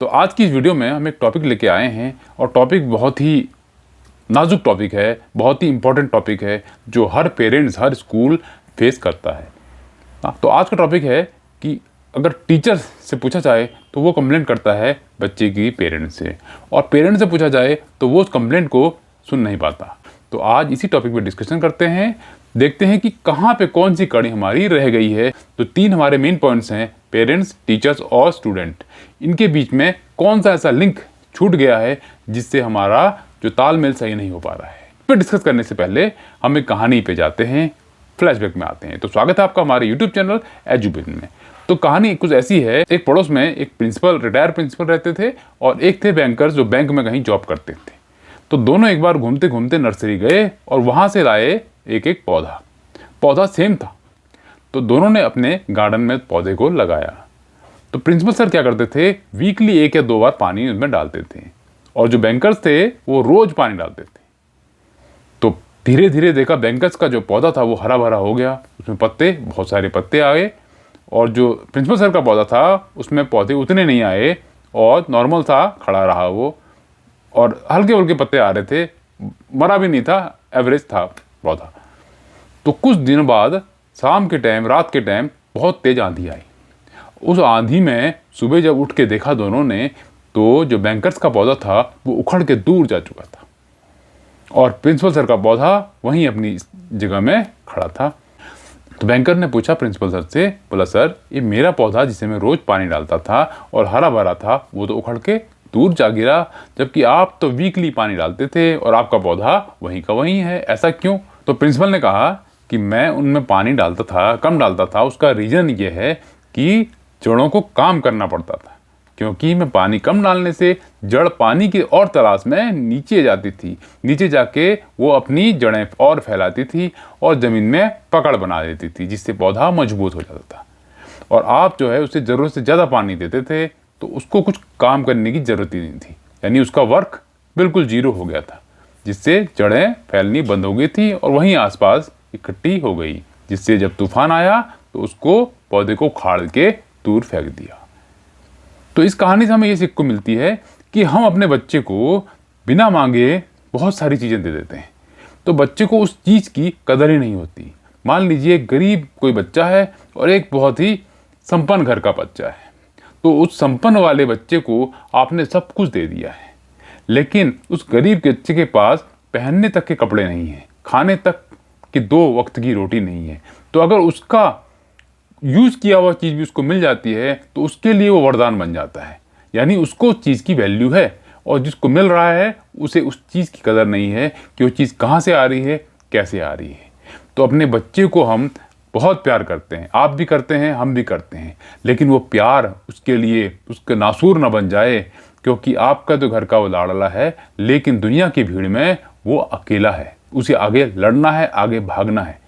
तो आज की इस वीडियो में हम एक टॉपिक लेके आए हैं और टॉपिक बहुत ही नाजुक टॉपिक है, बहुत ही इम्पोर्टेंट टॉपिक है जो हर पेरेंट्स, हर स्कूल फेस करता है। तो आज का टॉपिक है कि अगर टीचर से पूछा जाए तो वो कंप्लेंट करता है बच्चे की पेरेंट्स से, और पेरेंट्स से पूछा जाए तो वो उस कंप्लेंट को सुन नहीं पाता। तो आज इसी टॉपिक पे डिस्कशन करते हैं, देखते हैं कि कहाँ पे कौन सी कड़ी हमारी रह गई है। तो 3 हमारे मेन पॉइंट्स हैं, पेरेंट्स, टीचर्स और स्टूडेंट। इनके बीच में कौन सा ऐसा लिंक छूट गया है जिससे हमारा जो तालमेल सही नहीं हो पा रहा है। फिर डिस्कस करने से पहले हम एक कहानी पे जाते हैं, फ्लैशबैक में आते हैं। तो स्वागत है आपका हमारे यूट्यूब चैनल एजुबिन में। तो कहानी कुछ ऐसी है, एक पड़ोस में एक प्रिंसिपल, रिटायर्ड प्रिंसिपल रहते थे और एक थे बैंकर्स जो बैंक में कहीं जॉब करते थे। तो दोनों एक बार घूमते घूमते नर्सरी गए और वहाँ से लाए एक एक पौधा सेम था। तो दोनों ने अपने गार्डन में पौधे को लगाया। तो प्रिंसिपल सर क्या करते थे, वीकली 1 या 2 बार पानी उसमें डालते थे और जो बैंकर्स थे वो रोज पानी डालते थे। तो धीरे धीरे देखा बैंकर्स का जो पौधा था वो हरा भरा हो गया, उसमें बहुत सारे पत्ते आ गए। और जो प्रिंसिपल सर का पौधा था उसमें पौधे उतने नहीं आए और नॉर्मल था, खड़ा रहा वो, और हल्के हल्के पत्ते आ रहे थे, मरा भी नहीं था, एवरेज था पौधा। तो कुछ दिन बाद शाम के टाइम, रात के टाइम बहुत तेज आंधी आई। उस आंधी में सुबह जब उठ के देखा दोनों ने, तो जो बैंकर्स का पौधा था वो उखड़ के दूर जा चुका था और प्रिंसिपल सर का पौधा वहीं अपनी जगह में खड़ा था। तो बैंकर ने पूछा प्रिंसिपल सर से, बोला सर ये मेरा पौधा जिसे मैं रोज पानी डालता था और हरा भरा था वो तो उखड़ के दूर जा गिरा, जबकि आप तो वीकली पानी डालते थे और आपका पौधा वहीं का वहीं है, ऐसा क्यों? तो प्रिंसिपल ने कहा कि मैं उनमें पानी डालता था, कम डालता था, उसका रीज़न ये है कि जड़ों को काम करना पड़ता था, क्योंकि मैं पानी कम डालने से जड़ पानी की और तलाश में नीचे जाती थी, नीचे जाके वो अपनी जड़ें और फैलाती थी और ज़मीन में पकड़ बना देती थी, जिससे पौधा मजबूत हो जाता था। और आप जो है उसे ज़रूरत से ज़्यादा पानी देते थे तो उसको कुछ काम करने की ज़रूरत ही नहीं थी, यानी उसका वर्क बिल्कुल जीरो हो गया था, जिससे जड़ें फैलनी बंद हो गई थी और वहीं आसपास इकट्ठी हो गई, जिससे जब तूफान आया तो उसको, पौधे को उखाड़ के दूर फेंक दिया। तो इस कहानी से हमें ये सीख को मिलती है कि हम अपने बच्चे को बिना मांगे बहुत सारी चीज़ें दे देते हैं, तो बच्चे को उस चीज़ की कदर ही नहीं होती। मान लीजिए गरीब कोई बच्चा है और एक बहुत ही संपन्न घर का बच्चा है, तो उस संपन्न वाले बच्चे को आपने सब कुछ दे दिया है, लेकिन उस गरीब के बच्चे के पास पहनने तक के कपड़े नहीं हैं, खाने तक कि 2 वक्त की रोटी नहीं है। तो अगर उसका यूज़ किया हुआ चीज़ भी उसको मिल जाती है तो उसके लिए वो वरदान बन जाता है, यानी उसको चीज़ की वैल्यू है, और जिसको मिल रहा है उसे उस चीज़ की कदर नहीं है कि वो चीज़ कहाँ से आ रही है, कैसे आ रही है। तो अपने बच्चे को हम बहुत प्यार करते हैं, आप भी करते हैं, हम भी करते हैं, लेकिन वो प्यार उसके लिए उसके नासूर न बन जाए, क्योंकि आपका तो घर का वो लाडला है, लेकिन दुनिया की भीड़ में वो अकेला है, उसे आगे लड़ना है, आगे भागना है।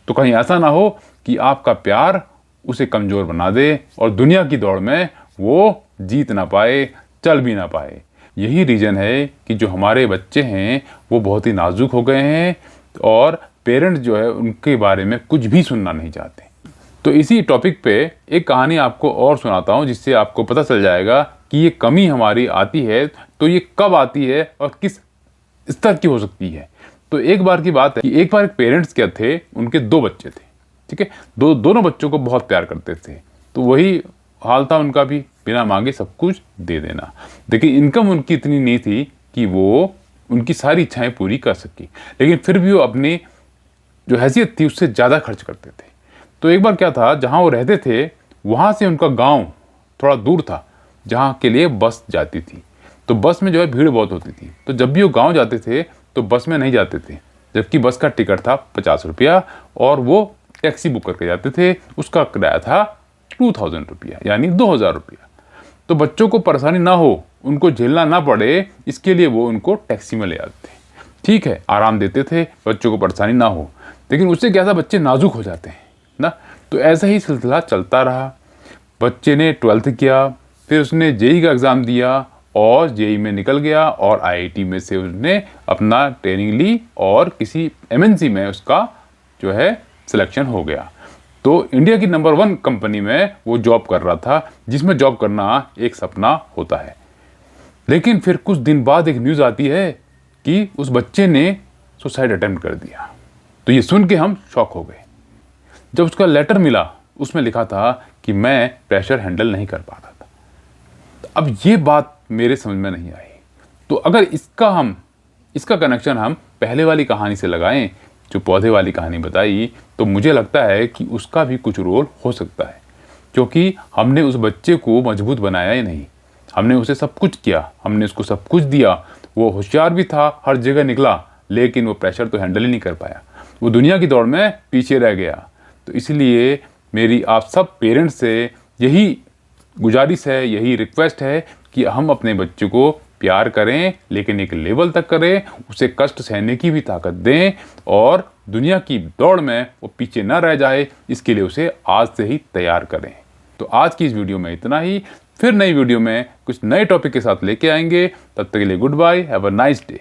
तो कहीं ऐसा ना हो कि आपका प्यार उसे कमज़ोर बना दे और दुनिया की दौड़ में वो जीत ना पाए, चल भी ना पाए। यही रीज़न है कि जो हमारे बच्चे हैं वो बहुत ही नाजुक हो गए हैं और पेरेंट्स जो है उनके बारे में कुछ भी सुनना नहीं चाहते। तो इसी टॉपिक पे एक कहानी आपको और सुनाता हूँ, जिससे आपको पता चल जाएगा कि ये कमी हमारी आती है तो ये कब आती है और किस स्तर की हो सकती है। तो एक बार की बात है कि एक बार एक पेरेंट्स क्या थे, उनके 2 बच्चे थे, ठीक है, दोनों बच्चों को बहुत प्यार करते थे। तो वही हाल था उनका भी, बिना मांगे सब कुछ दे देना। देखिए इनकम उनकी इतनी नहीं थी कि वो उनकी सारी इच्छाएं पूरी कर सकी, लेकिन फिर भी वो अपनी जो हैसियत थी उससे ज़्यादा खर्च करते थे। तो एक बार क्या था, जहाँ वो रहते थे वहाँ से उनका गाँव थोड़ा दूर था, जहाँ के लिए बस जाती थी। तो बस में जो है भीड़ बहुत होती थी, तो जब भी वो गाँव जाते थे तो बस में नहीं जाते थे, जबकि बस का टिकट था 50 रुपया और वो टैक्सी बुक करके जाते थे, उसका किराया था 2000 रुपया, यानी 2000 रुपया। तो बच्चों को परेशानी ना हो, उनको झेलना ना पड़े, इसके लिए वो उनको टैक्सी में ले जाते थे। ठीक है, आराम देते थे, बच्चों को परेशानी ना हो, लेकिन उससे क्या था, बच्चे नाजुक हो जाते हैं ना। तो ऐसा ही सिलसिला चलता रहा। बच्चे ने 12th किया, फिर उसने जेई का एग्ज़ाम दिया और जेई में निकल गया और आईआईटी में से उसने अपना ट्रेनिंग ली और किसी एमएनसी में उसका जो है सिलेक्शन हो गया। तो इंडिया की नंबर 1 कंपनी में वो जॉब कर रहा था, जिसमें जॉब करना एक सपना होता है। लेकिन फिर कुछ दिन बाद एक न्यूज़ आती है कि उस बच्चे ने सुसाइड अटेम्प्ट कर दिया। तो ये सुन के हम शॉक हो गए। जब उसका लेटर मिला उसमें लिखा था कि मैं प्रेशर हैंडल नहीं कर पा रहा था। अब ये बात मेरे समझ में नहीं आई। तो अगर इसका कनेक्शन हम पहले वाली कहानी से लगाएं, जो पौधे वाली कहानी बताई, तो मुझे लगता है कि उसका भी कुछ रोल हो सकता है, क्योंकि हमने उस बच्चे को मजबूत बनाया ही नहीं। हमने उसे सब कुछ किया, हमने उसको सब कुछ दिया, वो होशियार भी था, हर जगह निकला, लेकिन वो प्रेशर तो हैंडल ही नहीं कर पाया। वो दुनिया की दौड़ में पीछे रह गया। तो इसलिए मेरी आप सब पेरेंट्स से यही गुजारिश है, यही रिक्वेस्ट है कि हम अपने बच्चे को प्यार करें, लेकिन एक लेवल तक करें, उसे कष्ट सहने की भी ताकत दें और दुनिया की दौड़ में वो पीछे ना रह जाए, इसके लिए उसे आज से ही तैयार करें। तो आज की इस वीडियो में इतना ही। फिर नई वीडियो में कुछ नए टॉपिक के साथ लेके आएंगे। तब तक के लिए good bye, have a nice day.